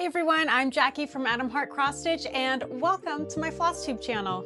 Hey everyone, I'm Jackie from Adam Hart Cross Stitch and welcome to my Flosstube channel.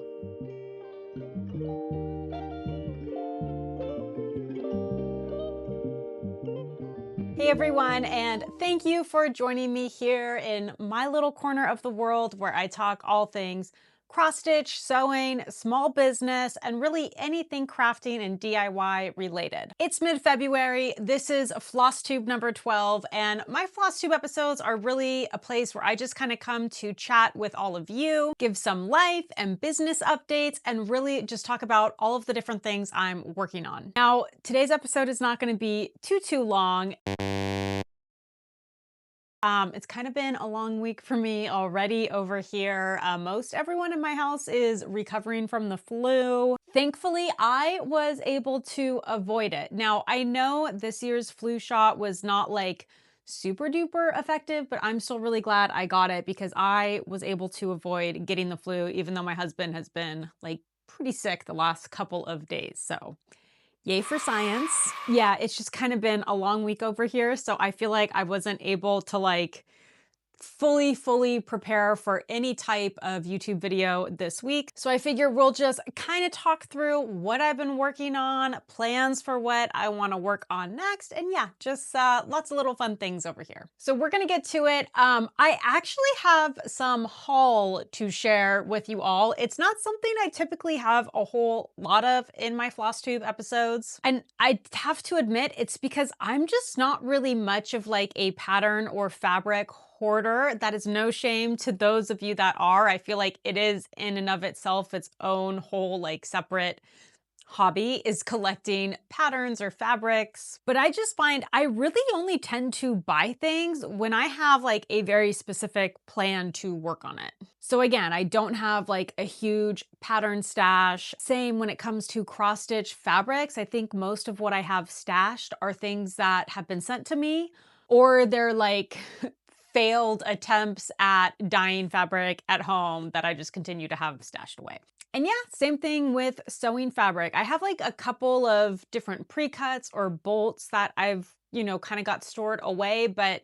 Hey everyone, and thank you for joining me here in my little corner of the world where I talk all things cross stitch, sewing, small business, and really anything crafting and DIY related. It's mid-February. This is Flosstube number 12, and my Flosstube episodes are really a place where I just kind of come to chat with all of you, give some life and business updates, and really just talk about all of the different things I'm working on. Now, today's episode is not going to be too long. It's kind of been a long week for me already over here. Most everyone in my house is recovering from the flu. Thankfully, I was able to avoid it. Now, I know this year's flu shot was not like super duper effective, but I'm still really glad I got it because I was able to avoid getting the flu, even though my husband has been like pretty sick the last couple of days. So yay for science. Yeah, it's just kind of been a long week over here, so I feel like I wasn't able to like fully prepare for any type of YouTube video this week. So I figure we'll just kind of talk through what I've been working on, plans for what I want to work on next, and yeah, just lots of little fun things over here. So we're gonna get to it. I actually have some haul to share with you all. It's not something I typically have a whole lot of in my Flosstube episodes. And I have to admit, it's because I'm just not really much of like a pattern or fabric hoarder. That is no shame to those of you that are. I feel like it is in and of itself its own whole like separate hobby is collecting patterns or fabrics. But I just find I really only tend to buy things when I have like a very specific plan to work on it. So again, I don't have like a huge pattern stash. Same when it comes to cross stitch fabrics. I think most of what I have stashed are things that have been sent to me, or they're like failed attempts at dyeing fabric at home that I just continue to have stashed away. And yeah, same thing with sewing fabric. I have like a couple of different pre-cuts or bolts that I've, kind of got stored away, but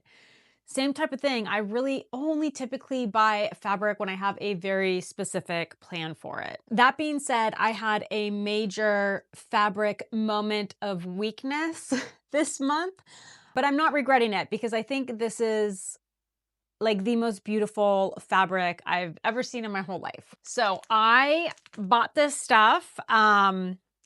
same type of thing. I really only typically buy fabric when I have a very specific plan for it. That being said, I had a major fabric moment of weakness this month, but I'm not regretting it because I think this is like the most beautiful fabric I've ever seen in my whole life. So I bought this stuff.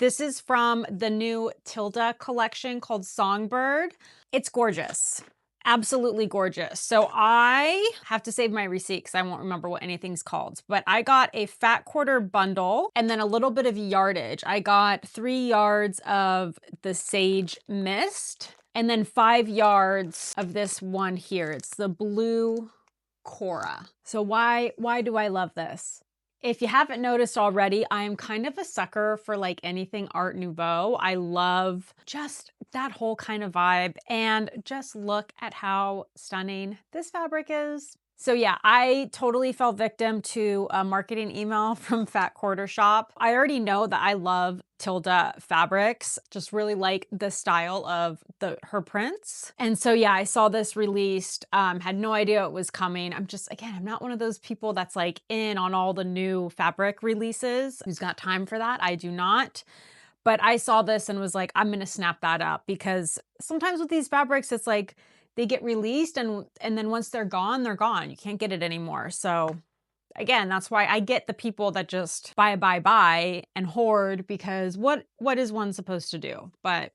This is from the new Tilda collection called Songbird. It's gorgeous. Absolutely gorgeous. So I have to save my receipt because I won't remember what anything's called, but I got a fat quarter bundle and then a little bit of yardage. I got 3 yards of the Sage Mist and then 5 yards of this one here. It's the blue Cora. So why do I love this? If you haven't noticed already, I am kind of a sucker for like anything Art Nouveau. I love just that whole kind of vibe, and just look at how stunning this fabric is. So yeah, I totally fell victim to a marketing email from Fat Quarter Shop. I already know that I love Tilda fabrics, just really like the style of her prints. And so yeah, I saw this released, had no idea it was coming. I'm not one of those people that's like in on all the new fabric releases. Who's got time for that? I do not. But I saw this and was like, I'm gonna snap that up, because sometimes with these fabrics, it's like they get released and then once they're gone, they're gone. You can't get it anymore. So again, that's why I get the people that just buy and hoard, because what is one supposed to do? But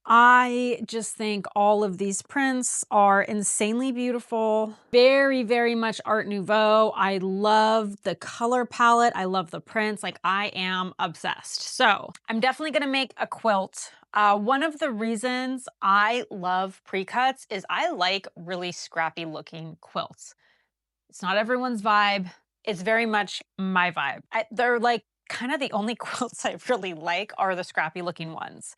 I just think all of these prints are insanely beautiful. Very much Art Nouveau. I love the color palette. I love the prints. Like, I am obsessed. So I'm definitely gonna make a quilt. One of the reasons I love pre-cuts is I like really scrappy looking quilts. It's not everyone's vibe. It's very much my vibe. They're like kind of the only quilts I really like are the scrappy looking ones.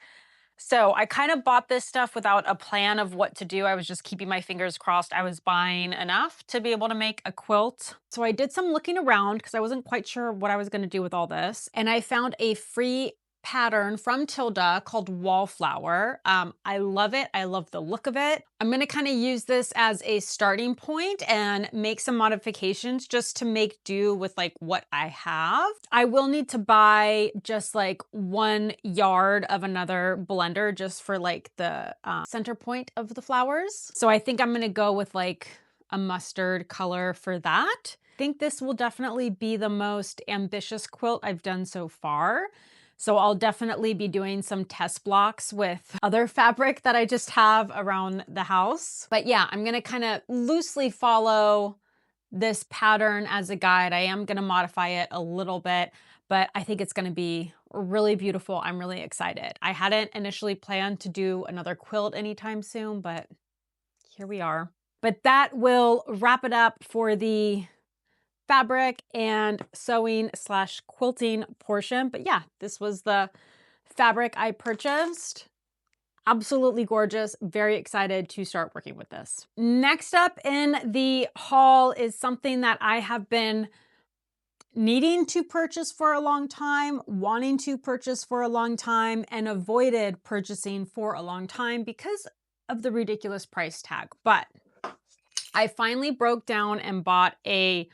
So I kind of bought this stuff without a plan of what to do. I was just keeping my fingers crossed I was buying enough to be able to make a quilt. So I did some looking around because I wasn't quite sure what I was going to do with all this. And I found a free pattern from Tilda called Wallflower. I love it. I love the look of it. I'm going to kind of use this as a starting point and make some modifications just to make do with like what I have. I will need to buy just like 1 yard of another blender just for like the center point of the flowers. So I think I'm going to go with like a mustard color for that. I think this will definitely be the most ambitious quilt I've done so far. So I'll definitely be doing some test blocks with other fabric that I just have around the house. But yeah, I'm gonna kind of loosely follow this pattern as a guide. I am gonna modify it a little bit, but I think it's gonna be really beautiful. I'm really excited. I hadn't initially planned to do another quilt anytime soon, but here we are. But that will wrap it up for the fabric and sewing slash quilting portion. But yeah, this was the fabric I purchased. Absolutely gorgeous. Very excited to start working with this. Next up in the haul is something that I have been needing to purchase for a long time, wanting to purchase for a long time, and avoided purchasing for a long time because of the ridiculous price tag. But I finally broke down and bought a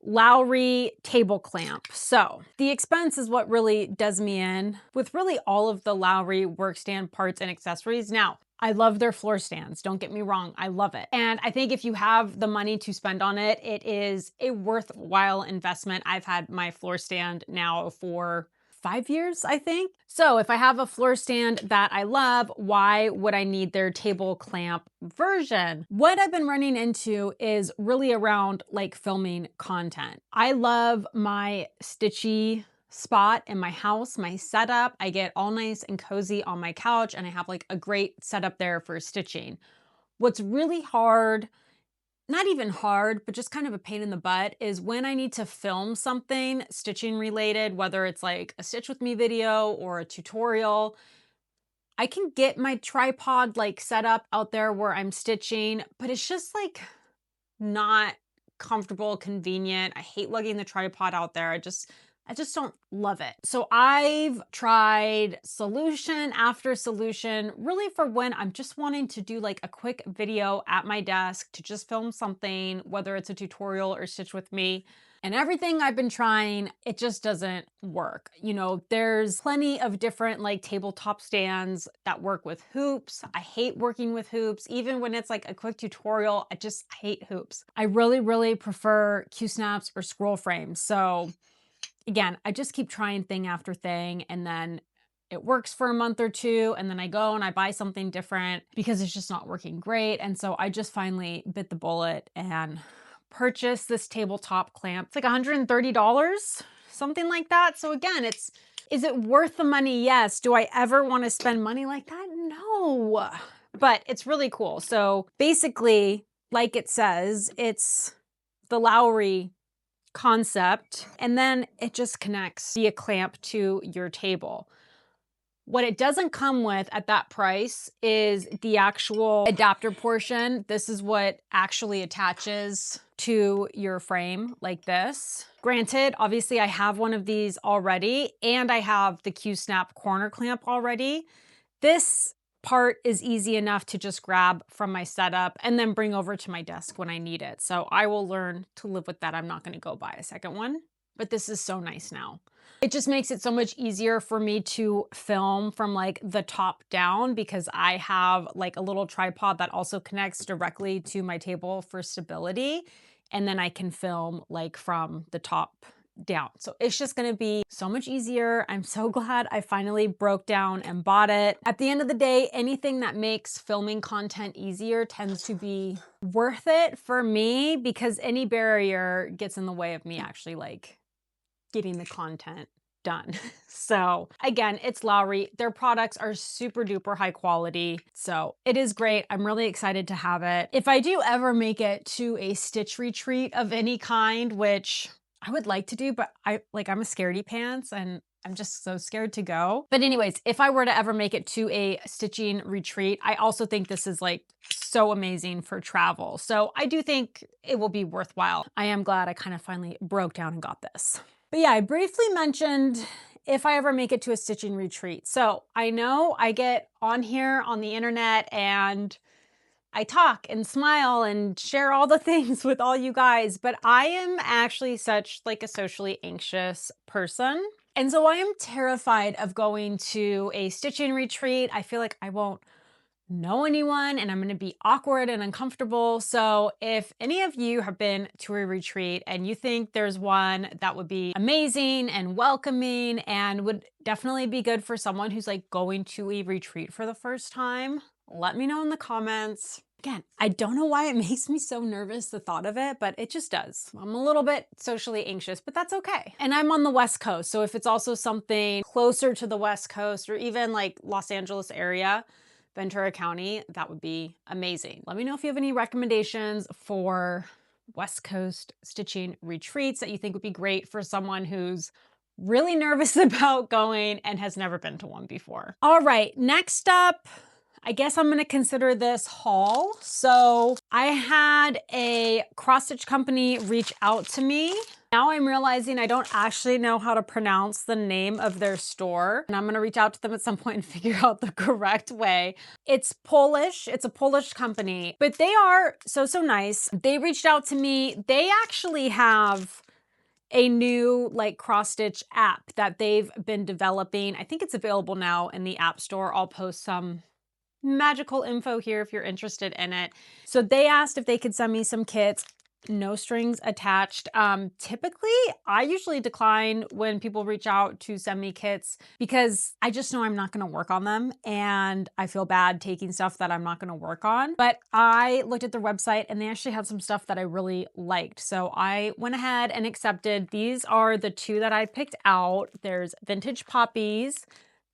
Lowry table clamp. So the expense is what really does me in with really all of the Lowry workstand parts and accessories. Now, I love their floor stands. Don't get me wrong. I love it. And I think if you have the money to spend on it, it is a worthwhile investment. I've had my floor stand now for 5 years, I think. So if I have a floor stand that I love, why would I need their table clamp version? What I've been running into is really around like filming content. I love my stitchy spot in my house, my setup. I get all nice and cozy on my couch and I have like a great setup there for stitching. What's really hard, not even hard, but just kind of a pain in the butt, is when I need to film something stitching related, whether it's like a Stitch With Me video or a tutorial. I can get my tripod like set up out there where I'm stitching, but it's just like not comfortable, convenient. I hate lugging the tripod out there. I just don't love it. So I've tried solution after solution, really for when I'm just wanting to do like a quick video at my desk to just film something, whether it's a tutorial or Stitch With Me. And everything I've been trying, it just doesn't work. You know, there's plenty of different like tabletop stands that work with hoops. I hate working with hoops. Even when it's like a quick tutorial, I hate hoops. I really prefer Q-snaps or scroll frames. So again, I just keep trying thing after thing, and then it works for a month or two, and then I go and I buy something different because it's just not working great. And so I just finally bit the bullet and purchased this tabletop clamp. It's like $130, something like that. So again, is it worth the money? Yes. Do I ever want to spend money like that? No. But it's really cool. So basically, like it says, it's the Lowry concept, and then it just connects via clamp to your table. What it doesn't come with at that price is the actual adapter portion. This is what actually attaches to your frame like this. Granted, obviously I have one of these already, and I have the Q-snap corner clamp already. This part is easy enough to just grab from my setup and then bring over to my desk when I need it. So I will learn to live with that. I'm not going to go buy a second one, but this is so nice now. It just makes it so much easier for me to film from like the top down because I have like a little tripod that also connects directly to my table for stability. And then I can film like from the top down. So it's just going to be so much easier. I'm so glad I finally broke down and bought it. At the end of the day, anything that makes filming content easier tends to be worth it for me because any barrier gets in the way of me actually like getting the content done. So again, it's Lowry. Their products are super duper high quality. So it is great. I'm really excited to have it. If I do ever make it to a stitch retreat of any kind, which I would like to do, but I'm a scaredy pants and I'm just so scared to go. But anyways, if I were to ever make it to a stitching retreat, I also think this is like so amazing for travel. So I do think it will be worthwhile. I am glad I kind of finally broke down and got this. But yeah, I briefly mentioned if I ever make it to a stitching retreat. So I know I get on here on the internet and I talk and smile and share all the things with all you guys, but I am actually such like a socially anxious person. And so I am terrified of going to a stitching retreat. I feel like I won't know anyone and I'm going to be awkward and uncomfortable. So if any of you have been to a retreat and you think there's one that would be amazing and welcoming and would definitely be good for someone who's like going to a retreat for the first time, let me know in the comments. Again, I don't know why it makes me so nervous, the thought of it, but it just does. I'm a little bit socially anxious, but that's okay. And I'm on the West Coast, so if it's also something closer to the West Coast or even like Los Angeles area, Ventura County, that would be amazing. Let me know if you have any recommendations for West Coast stitching retreats that you think would be great for someone who's really nervous about going and has never been to one before. All right, next up, I guess I'm going to consider this haul. So I had a cross stitch company reach out to me. Now I'm realizing I don't actually know how to pronounce the name of their store, and I'm going to reach out to them at some point and figure out the correct way. It's Polish. It's a Polish company, but they are so nice. They reached out to me. They actually have a new like cross stitch app that they've been developing. I think it's available now in the App Store. I'll post some magical info here if you're interested in it. So they asked if they could send me some kits, no strings attached. Typically, I usually decline when people reach out to send me kits because I just know I'm not going to work on them and I feel bad taking stuff that I'm not going to work on. But I looked at their website and they actually had some stuff that I really liked. So I went ahead and accepted. These are the two that I picked out. There's Vintage Poppies,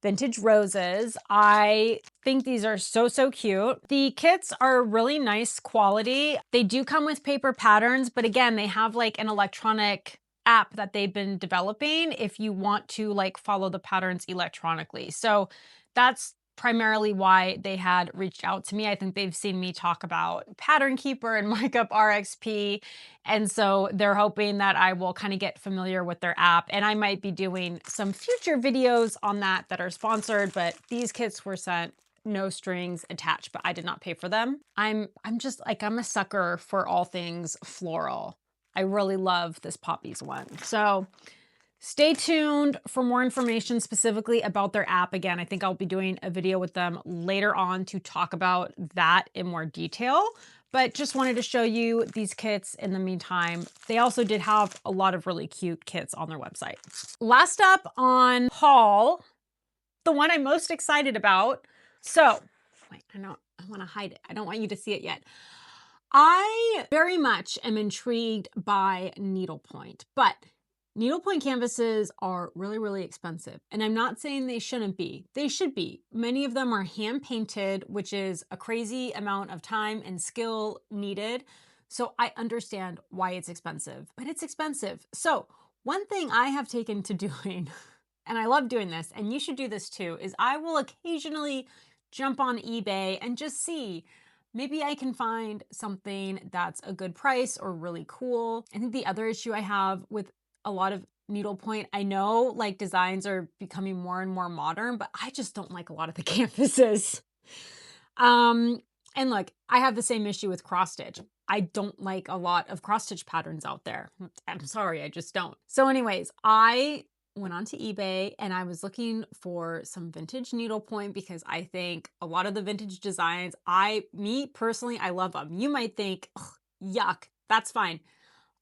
Vintage Roses. I think these are so cute. The kits are really nice quality. They do come with paper patterns, but again, they have like an electronic app that they've been developing if you want to like follow the patterns electronically. So that's primarily why they had reached out to me. I think they've seen me talk about Pattern Keeper and Markup RXP. And so they're hoping that I will kind of get familiar with their app. And I might be doing some future videos on that are sponsored, but these kits were sent no strings attached, but I did not pay for them. I'm just like, I'm a sucker for all things floral. I really love this Poppies one. So stay tuned for more information specifically about their app. Again, I think I'll be doing a video with them later on to talk about that in more detail, but just wanted to show you these kits in the meantime. They also did have a lot of really cute kits on their website. Last up on haul, the one I'm most excited about. So, wait, I want to hide it. I don't want you to see it yet. I very much am intrigued by needlepoint, but needlepoint canvases are really expensive. And I'm not saying they shouldn't be. They should be. Many of them are hand painted, which is a crazy amount of time and skill needed. So I understand why it's expensive, but it's expensive. So one thing I have taken to doing, and I love doing this, and you should do this too, is I will occasionally jump on eBay and just see, maybe I can find something that's a good price or really cool. I think the other issue I have with a lot of needlepoint, I know like designs are becoming more and more modern, but I just don't like a lot of the canvases. And look, I have the same issue with cross stitch. I don't like a lot of cross stitch patterns out there. I'm sorry, I just don't. So anyways, I went onto eBay and I was looking for some vintage needlepoint because I think a lot of the vintage designs, me personally, I love them. You might think, yuck, that's fine.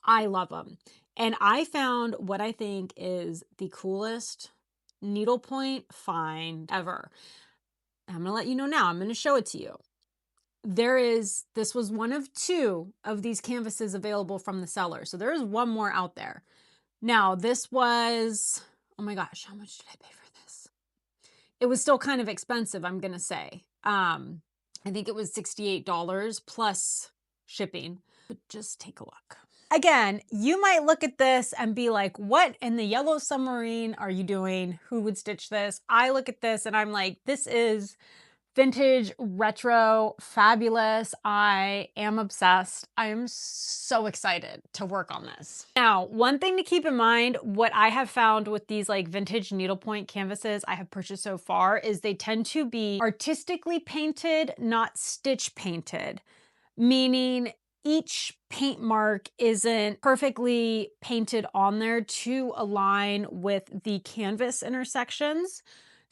I love them. And I found what I think is the coolest needlepoint find ever. I'm going to let you know now. I'm going to show it to you. This was one of two of these canvases available from the seller. So there is one more out there. Now, this was, oh my gosh, how much did I pay for this? It was still kind of expensive, I'm going to say. I think it was $68 plus shipping. But just take a look. Again, you might look at this and be like, what in the yellow submarine are you doing? Who would stitch this? I look at this and I'm like, this is Vintage, retro, fabulous. I am obsessed. I am so excited to work on this. Now, one thing to keep in mind, what I have found with these like vintage needlepoint canvases I have purchased so far is they tend to be artistically painted, not stitch painted, meaning each paint mark isn't perfectly painted on there to align with the canvas intersections.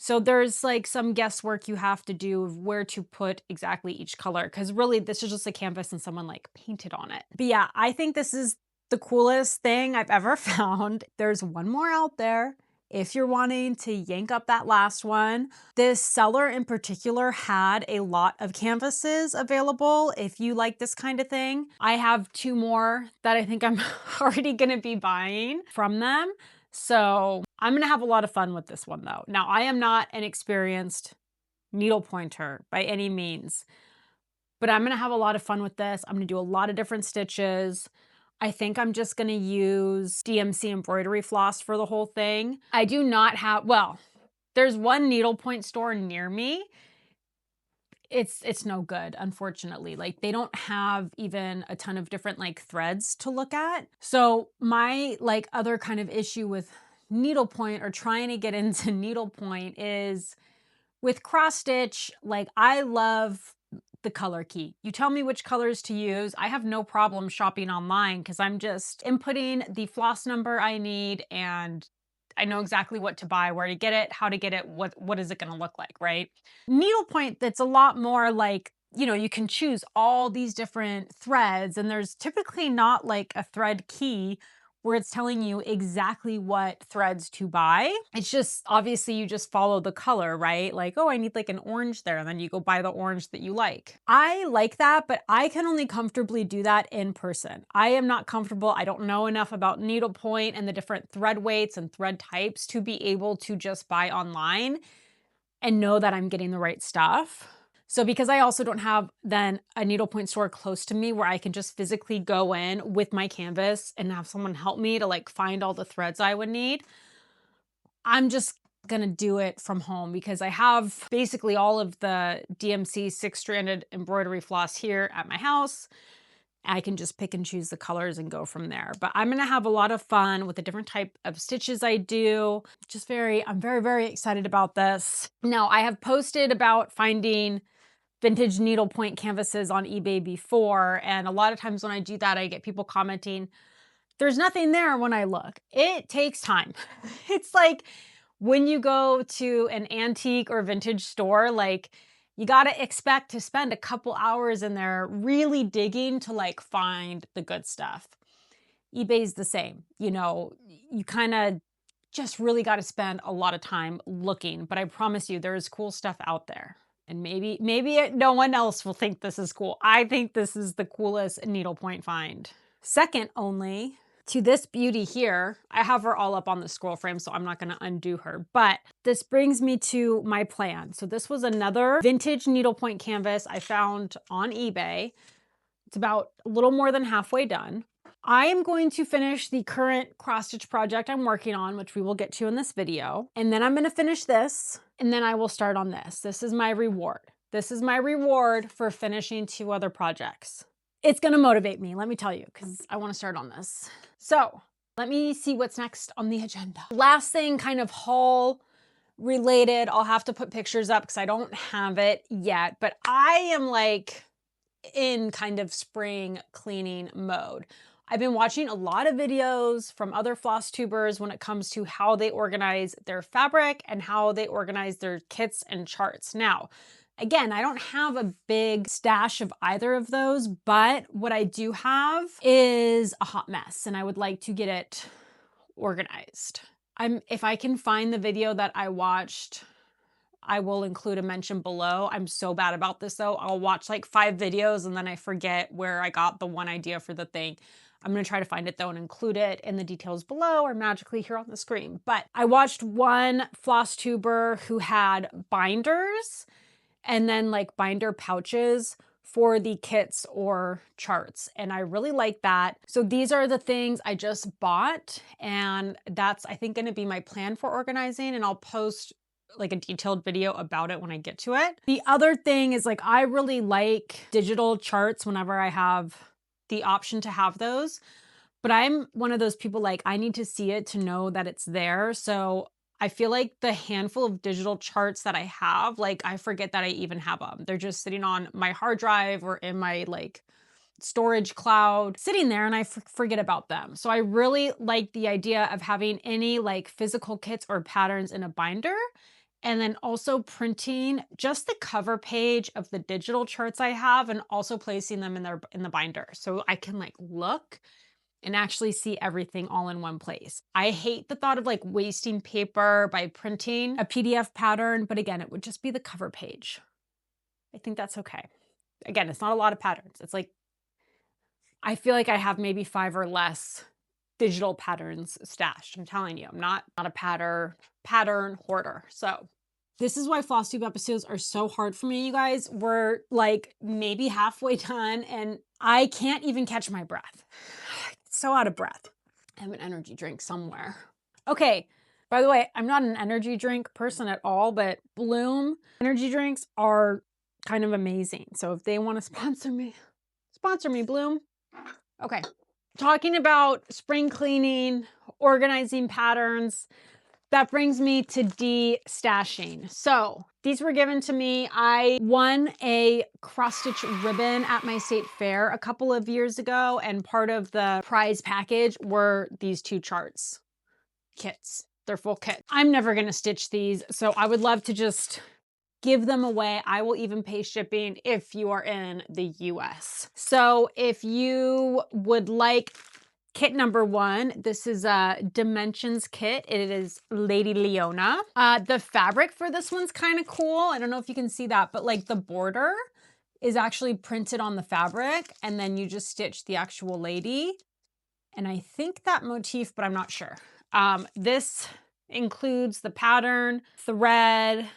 So there's like some guesswork you have to do of where to put exactly each color, because really this is just a canvas and someone like painted on it. But yeah, I think this is the coolest thing I've ever found. There's one more out there if you're wanting to yank up that last one. This seller in particular had a lot of canvases available if you like this kind of thing. I have 2 more that I think I'm already gonna be buying from them. So I'm gonna have a lot of fun with this one though. Now, I am not an experienced needle pointer by any means, but I'm gonna have a lot of fun with this. I'm gonna do a lot of different stitches. I think I'm just gonna use DMC embroidery floss for the whole thing. I do not have, well, there's one needlepoint store near me. It's no good, unfortunately. Like, they don't have even a ton of different like threads to look at. So my like other kind of issue with needlepoint or trying to get into needlepoint is with cross stitch, like I love the color key. You tell me which colors to use. I have no problem shopping online because I'm just inputting the floss number I need and I know exactly what to buy, where to get it, how to get it, what is it going to look like, right? Needlepoint, that's a lot more like, you know, you can choose all these different threads and there's typically not like a thread key where it's telling you exactly what threads to buy. It's just, obviously you just follow the color, right? Like, oh, I need like an orange there, and then you go buy the orange that you like. I like that, but I can only comfortably do that in person. I am not comfortable. I don't know enough about needlepoint and the different thread weights and thread types to be able to just buy online and know that I'm getting the right stuff. So because I also don't have then a needlepoint store close to me where I can just physically go in with my canvas and have someone help me to like find all the threads I would need, I'm just gonna do it from home because I have basically all of the DMC 6-stranded embroidery floss here at my house. I can just pick and choose the colors and go from there. But I'm gonna have a lot of fun with the different type of stitches I do. I'm very, very excited about this. Now, I have posted about finding vintage needlepoint canvases on eBay before, and a lot of times when I do that, I get people commenting, there's nothing there when I look. It takes time. It's like when you go to an antique or vintage store, like you gotta expect to spend a couple hours in there really digging to like find the good stuff. eBay's the same. You know, you kind of just really got to spend a lot of time looking, but I promise you there is cool stuff out there. And no one else will think this is cool. I think this is the coolest needlepoint find. Second only to this beauty here. I have her all up on the scroll frame, so I'm not going to undo her. But this brings me to my plan. So this was another vintage needlepoint canvas I found on eBay. It's about a little more than halfway done. I am going to finish the current cross-stitch project I'm working on, which we will get to in this video. And then I'm going to finish this, and then I will start on this. This is my reward. This is my reward for finishing 2 other projects. It's going to motivate me, let me tell you, because I want to start on this. So let me see what's next on the agenda. Last thing, kind of haul related. I'll have to put pictures up because I don't have it yet, but I am like in kind of spring cleaning mode. I've been watching a lot of videos from other floss tubers when it comes to how they organize their fabric and how they organize their kits and charts. Now, again, I don't have a big stash of either of those, but what I do have is a hot mess and I would like to get it organized. If I can find the video that I watched, I will include a mention below. I'm so bad about this though. I'll watch like 5 videos and then I forget where I got the one idea for the thing. I'm gonna try to find it though and include it in the details below or magically here on the screen. But I watched one floss tuber who had binders and then like binder pouches for the kits or charts. And I really like that. So these are the things I just bought and that's, I think, gonna be my plan for organizing, and I'll post like a detailed video about it when I get to it. The other thing is like, I really like digital charts whenever I have the option to have those, but I'm one of those people like, I need to see it to know that it's there. So I feel like the handful of digital charts that I have, like I forget that I even have them. They're just sitting on my hard drive or in my like storage cloud sitting there, and I forget about them. So I really like the idea of having any like physical kits or patterns in a binder, and then also printing just the cover page of the digital charts I have and also placing them in the binder so I can like look and actually see everything all in one place. I hate the thought of like wasting paper by printing a PDF pattern, but again, it would just be the cover page. I think that's okay. Again, it's not a lot of patterns. It's like, I feel like I have maybe 5 or less digital patterns stashed. I'm telling you, I'm not a pattern hoarder. So this is why Flosstube episodes are so hard for me, you guys. We're like maybe halfway done and I can't even catch my breath. So out of breath. I have an energy drink somewhere. Okay, by the way, I'm not an energy drink person at all, but Bloom energy drinks are kind of amazing. So if they want to sponsor me, Bloom. Okay, talking about spring cleaning, organizing patterns, that brings me to destashing. So these were given to me. I won a cross-stitch ribbon at my state fair a couple of years ago, and part of the prize package were these 2 charts kits. They're full kit. I'm never gonna stitch these, so I would love to just give them away. I will even pay shipping if you are in the US. So if you would like kit number 1, this is a Dimensions kit. It is Lady Leona. The fabric for this one's kind of cool. I don't know if you can see that, but like the border is actually printed on the fabric and then you just stitch the actual lady. And I think that motif, but I'm not sure. This includes the pattern, thread,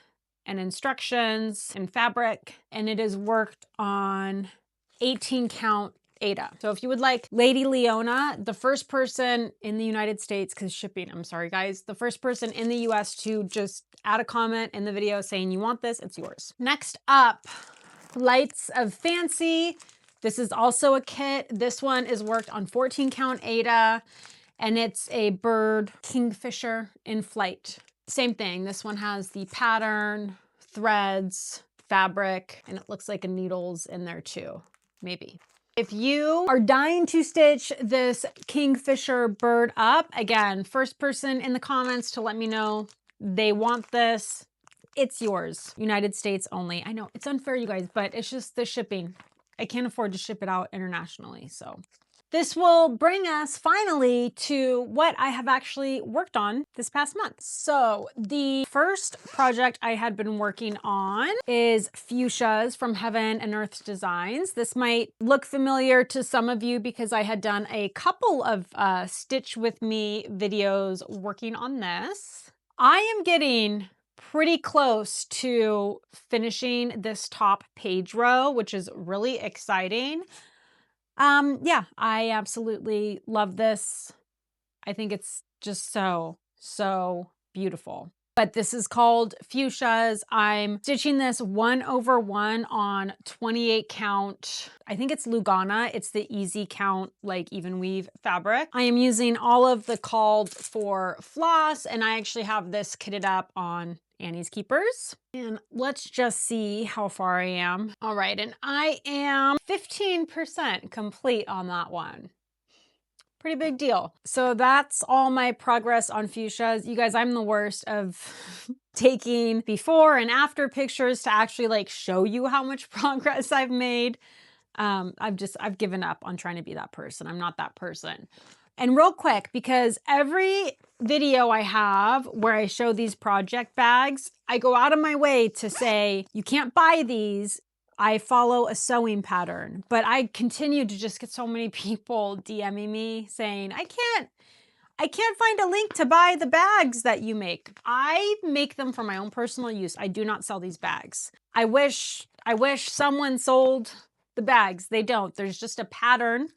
and instructions and fabric, and it is worked on 18 count Aida. So if you would like Lady Leona, the first person in the United States, because shipping, I'm sorry guys, the first person in the US to just add a comment in the video saying you want this, it's yours. Next up, Lights of Fancy. This is also a kit. This one is worked on 14 count Aida, and it's a bird Kingfisher in flight. Same thing, this one has the pattern, threads, fabric, and it looks like a needles in there too, maybe. If you are dying to stitch this Kingfisher bird up, again, first person in the comments to let me know they want this, it's yours. United States only. I know it's unfair, you guys, but it's just the shipping. I can't afford to ship it out internationally, so. This will bring us finally to what I have actually worked on this past month. So the first project I had been working on is Fuchsias from Heaven and Earth Designs. This might look familiar to some of you because I had done a couple of Stitch With Me videos working on this. I am getting pretty close to finishing this top page row, which is really exciting. Yeah, I absolutely love this. I think it's just so beautiful. But this is called Fuchsias. I'm stitching this 1/1 on 28 count. I think it's Lugana. It's the easy count, like even weave fabric. I am using all of the called for floss, and I actually have this kitted up on Annie's Keepers. And let's just see how far I am. All right, and I am 15% complete on that one. Pretty big deal. So that's all my progress on Fuchsias. You guys, I'm the worst of taking before and after pictures to actually like show you how much progress I've made. I've given up on trying to be that person. I'm not that person. And real quick, because every video I have where I show these project bags, I go out of my way to say, you can't buy these. I follow a sewing pattern, but I continue to just get so many people DMing me saying, I can't find a link to buy the bags that you make. I make them for my own personal use. I do not sell these bags. I wish someone sold the bags. They don't. There's just a pattern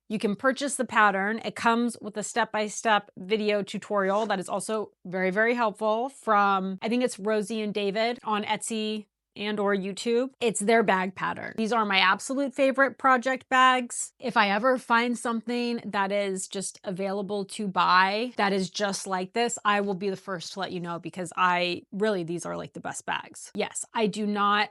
You can purchase the pattern. It comes with a step-by-step video tutorial that is also very, very helpful from, I think it's Rosie and David on Etsy and or YouTube. It's their bag pattern. These are my absolute favorite project bags. If I ever find something that is just available to buy that is just like this, I will be the first to let you know, because these are like the best bags. Yes, I do not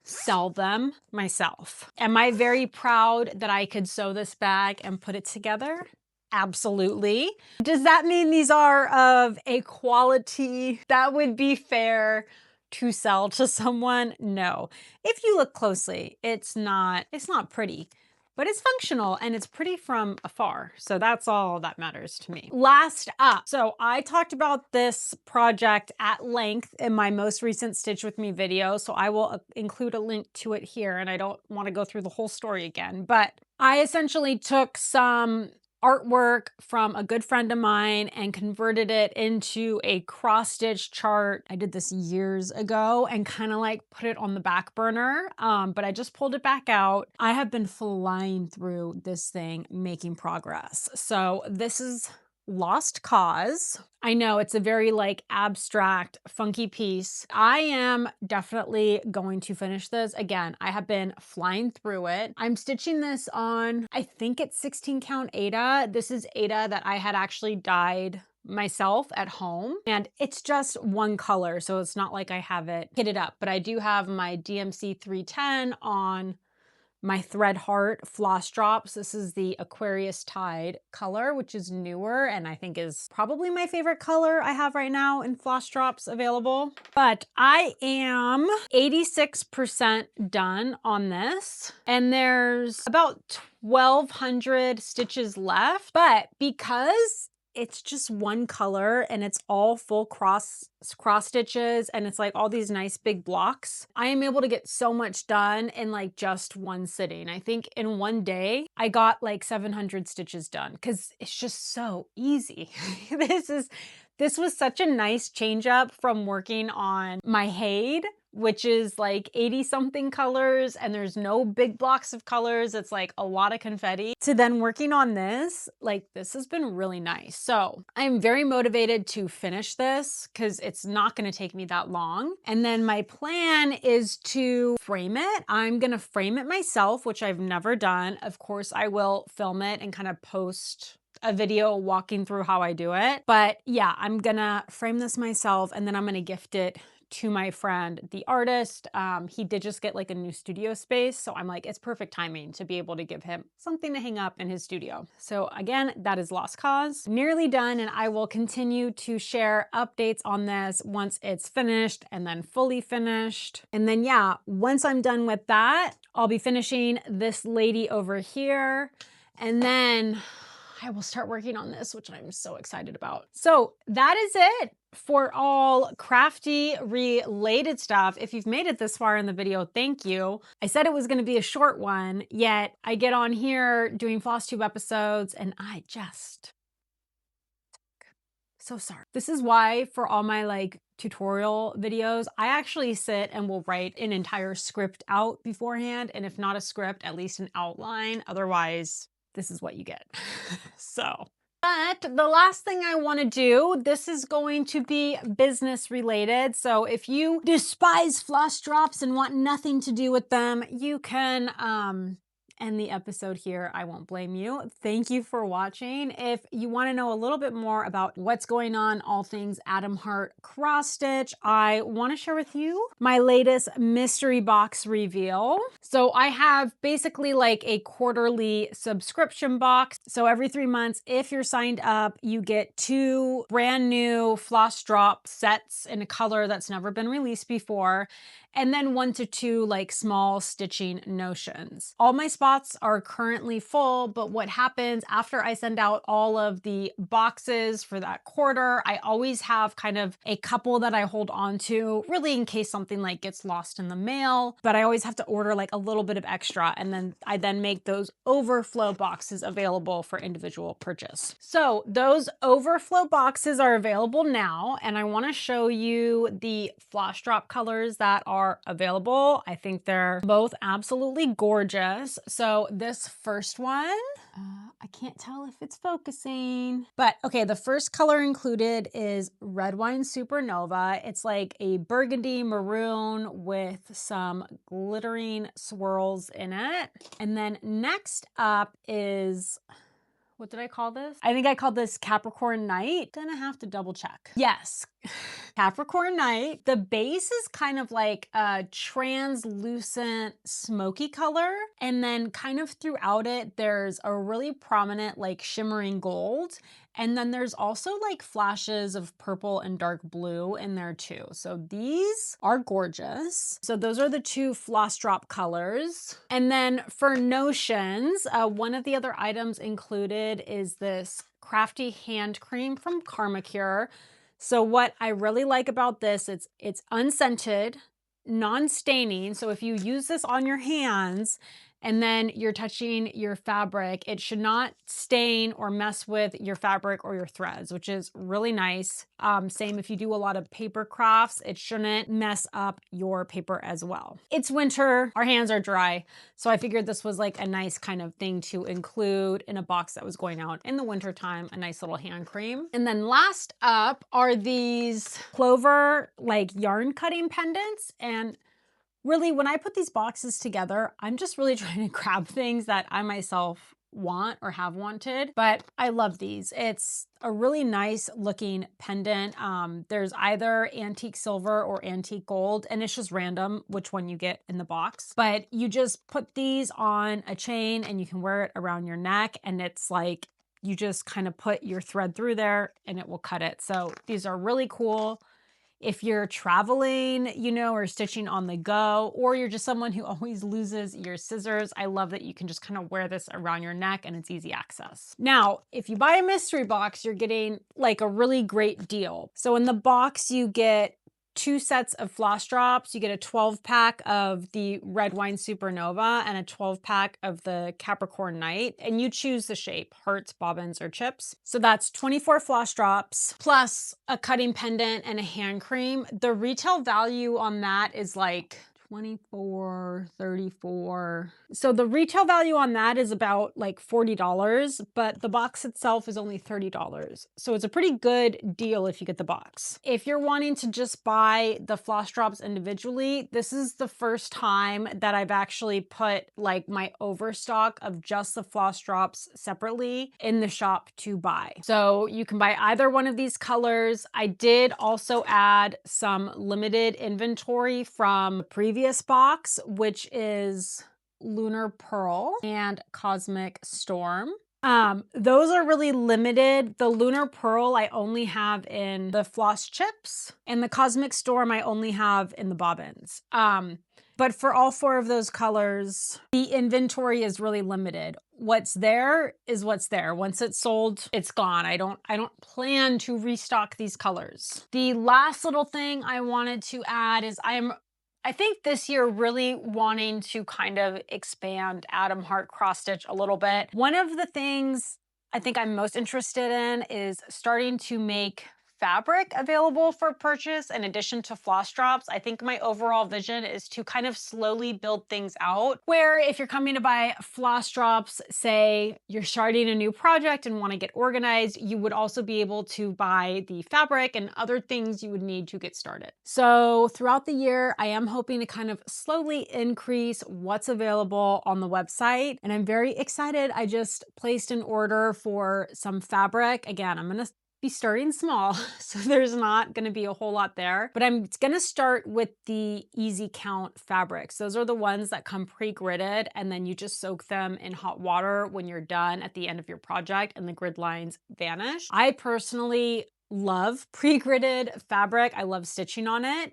sell them myself. Am I very proud that I could sew this bag and put it together? Absolutely. Does that mean these are of a quality that would be fair to sell to someone? No. If you look closely, it's not pretty, but it's functional and it's pretty from afar. So that's all that matters to me. Last up, so I talked about this project at length in my most recent Stitch With Me video, so I will include a link to it here, and I don't want to go through the whole story again, but I essentially took some artwork from a good friend of mine and converted it into a cross stitch chart. I did this years ago and kind of like put it on the back burner, but I just pulled it back out. I have been flying through this thing making progress. So this is Lost Cause. I know it's a very like abstract, funky piece. I am definitely going to finish this. Again, I have been flying through it. I'm stitching this on, I think it's 16 count Aida. This is Aida that I had actually dyed myself at home, and it's just one color, so it's not like I have it kitted up, but I do have my DMC 310 on my Thread Heart floss drops. This is the Aquarius Tide color, which is newer and I think is probably my favorite color I have right now in floss drops available. But I am 86% done on this, and there's about 1,200 stitches left, but because it's just one color and it's all full cross stitches and it's like all these nice big blocks, I am able to get so much done in like just one sitting. I think in one day I got like 700 stitches done because it's just so easy. This was such a nice change up from working on my Hade, which is like 80 something colors and there's no big blocks of colors. It's like a lot of confetti, to then working on this. Like, this has been really nice. So I'm very motivated to finish this because it's not going to take me that long. And then my plan is to frame it. I'm going to frame it myself, which I've never done. Of course, I will film it and kind of post a video walking through how I do it. But yeah, I'm gonna frame this myself and then I'm gonna gift it to my friend, the artist. He did just get like a new studio space. So I'm like, it's perfect timing to be able to give him something to hang up in his studio. So again, that is Lost Cause. Nearly done, and I will continue to share updates on this once it's finished and then fully finished. And then yeah, once I'm done with that, I'll be finishing this lady over here. And then I will start working on this, which I'm so excited about. So that is it for all crafty related stuff. If you've made it this far in the video, thank you. I said it was going to be a short one, yet I get on here doing Flosstube episodes and I just so sorry. This is why for all my like tutorial videos, I actually sit and will write an entire script out beforehand. And if not a script, at least an outline. Otherwise, this is what you get. But the last thing I want to do, this is going to be business related. So if you despise floss drops and want nothing to do with them, you can end the episode here. I won't blame you. Thank you for watching. If you want to know a little bit more about what's going on, all things Adam Hart cross stitch, I want to share with you my latest mystery box reveal. So I have basically like a quarterly subscription box. So every 3 months, if you're signed up, you get 2 brand new floss drop sets in a color that's never been released before, and then 1 to 2 like small stitching notions. All my spots are currently full, but what happens after I send out all of the boxes for that quarter, I always have kind of a couple that I hold on to, really in case something like gets lost in the mail, but I always have to order like a little bit of extra, and then I make those overflow boxes available for individual purchase. So those overflow boxes are available now, and I want to show you the floss drop colors that are available. I think they're both absolutely gorgeous. So this first one, I can't tell if it's focusing, but okay, the first color included is Red Wine Supernova. It's like a burgundy maroon with some glittering swirls in it. And then next up is, what did I call this? I think I called this Capricorn Night. Gonna have to double check. Yes, Capricorn Night. The base is kind of like a translucent smoky color. And then kind of throughout it, there's a really prominent like shimmering gold. And then there's also like flashes of purple and dark blue in there too. So these are gorgeous. So those are the two floss drop colors. And then for notions, one of the other items included is this crafty hand cream from Karmacure. So what I really like about this, it's unscented, non-staining. So if you use this on your hands and then you're touching your fabric, it should not stain or mess with your fabric or your threads, which is really nice. Same if you do a lot of paper crafts, it shouldn't mess up your paper as well. It's winter, our hands are dry, so I figured this was like a nice kind of thing to include in a box that was going out in the winter time, a nice little hand cream. And then last up are these clover like yarn cutting pendants. And really, when I put these boxes together, I'm just really trying to grab things that I myself want or have wanted, but I love these. It's a really nice looking pendant. There's either antique silver or antique gold, and it's just random which one you get in the box. But you just put these on a chain and you can wear it around your neck, and it's like you just kind of put your thread through there and it will cut it. So these are really cool. If you're traveling, you know, or stitching on the go, or you're just someone who always loses your scissors, I love that you can just kind of wear this around your neck and it's easy access. Now, if you buy a mystery box, you're getting like a really great deal. So in the box, you get 2 sets of floss drops. You get a 12 pack of the Red Wine Supernova and a 12 pack of the Capricorn Night, and you choose the shape, hearts, bobbins, or chips. So that's 24 floss drops plus a cutting pendant and a hand cream. The retail value on that is like 24, 34. So the retail value on that is about like $40, but the box itself is only $30. So it's a pretty good deal if you get the box. If you're wanting to just buy the floss drops individually, this is the first time that I've actually put like my overstock of just the floss drops separately in the shop to buy. So you can buy either one of these colors. I did also add some limited inventory from previous box, which is Lunar Pearl and Cosmic Storm. Those are really limited. The Lunar Pearl I only have in the floss chips, and the Cosmic Storm I only have in the bobbins. But for all 4 of those colors, the inventory is really limited. What's there is what's there. Once it's sold, it's gone. I don't plan to restock these colors. The last little thing I wanted to add is I think this year really wanting to kind of expand Atom Heart cross stitch a little bit. One of the things I think I'm most interested in is starting to make fabric available for purchase in addition to floss drops. I think my overall vision is to kind of slowly build things out where if you're coming to buy floss drops, say you're starting a new project and want to get organized, you would also be able to buy the fabric and other things you would need to get started. So throughout the year, I am hoping to kind of slowly increase what's available on the website. And I'm very excited. I just placed an order for some fabric. Again, I'm going to be starting small, so there's not going to be a whole lot there, but I'm going to start with the Easy Count fabrics. Those are the ones that come pre-gridded, and then you just soak them in hot water when you're done at the end of your project and the grid lines vanish. I personally love pre-gridded fabric. I love stitching on it.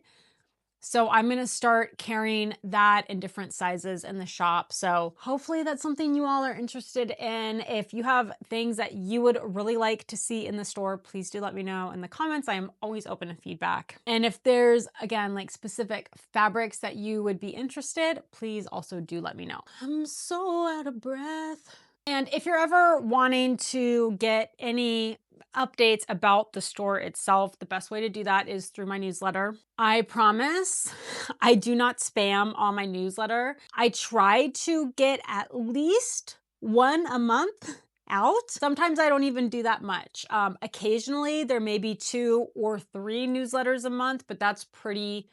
So I'm going to start carrying that in different sizes in the shop. So hopefully that's something you all are interested in. If you have things that you would really like to see in the store, please do let me know in the comments. I am always open to feedback. And if there's, again, like specific fabrics that you would be interested, please also do let me know. I'm so out of breath. And if you're ever wanting to get any updates about the store itself, the best way to do that is through my newsletter. I promise I do not spam on my newsletter. I try to get at least one a month out. Sometimes I don't even do that much. Occasionally there may be 2 or 3 newsletters a month, but that's pretty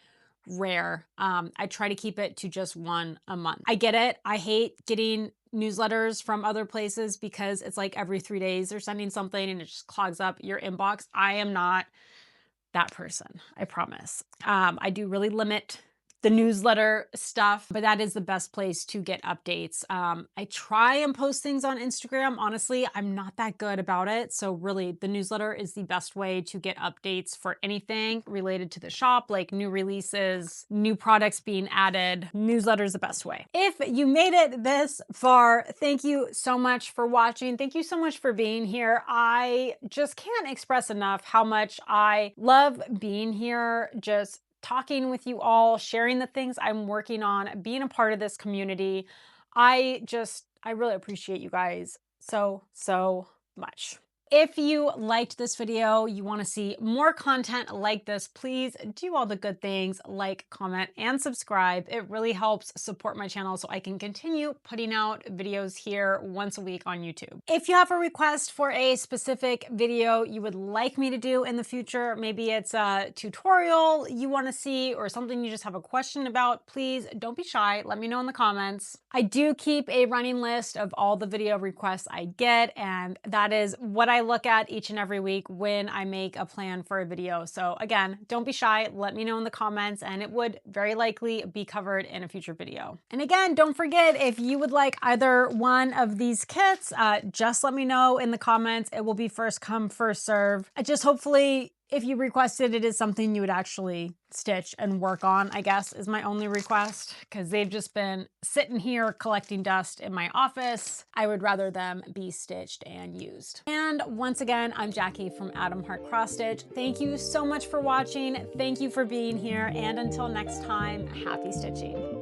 rare. I try to keep it to just 1 a month. I get it. I hate getting newsletters from other places because it's like every 3 days they're sending something and it just clogs up your inbox. I am not that person, I promise. I do really limit the newsletter stuff, but that is the best place to get updates. I try and post things on Instagram. Honestly, I'm not that good about it. So really the newsletter is the best way to get updates for anything related to the shop, like new releases, new products being added. Newsletter is the best way. If you made it this far, thank you so much for watching. Thank you so much for being here. I just can't express enough how much I love being here, just talking with you all, sharing the things I'm working on, being a part of this community. I really appreciate you guys so much. If you liked this video, you want to see more content like this, please do all the good things, like, comment, and subscribe. It really helps support my channel so I can continue putting out videos here once a week on YouTube. If you have a request for a specific video you would like me to do in the future, maybe it's a tutorial you want to see or something you just have a question about, please don't be shy. Let me know in the comments. I do keep a running list of all the video requests I get, and that is what I look at each and every week when I make a plan for a video. So again, don't be shy. Let me know in the comments and it would very likely be covered in a future video. And again, don't forget, if you would like either one of these kits, just let me know in the comments. It will be first come, first serve. Hopefully, if you requested, it is something you would actually stitch and work on, I guess, is my only request, because they've just been sitting here collecting dust in my office. I would rather them be stitched and used. And once again, I'm Jackie from Adam Heart Cross Stitch. Thank you so much for watching. Thank you for being here. And until next time, happy stitching.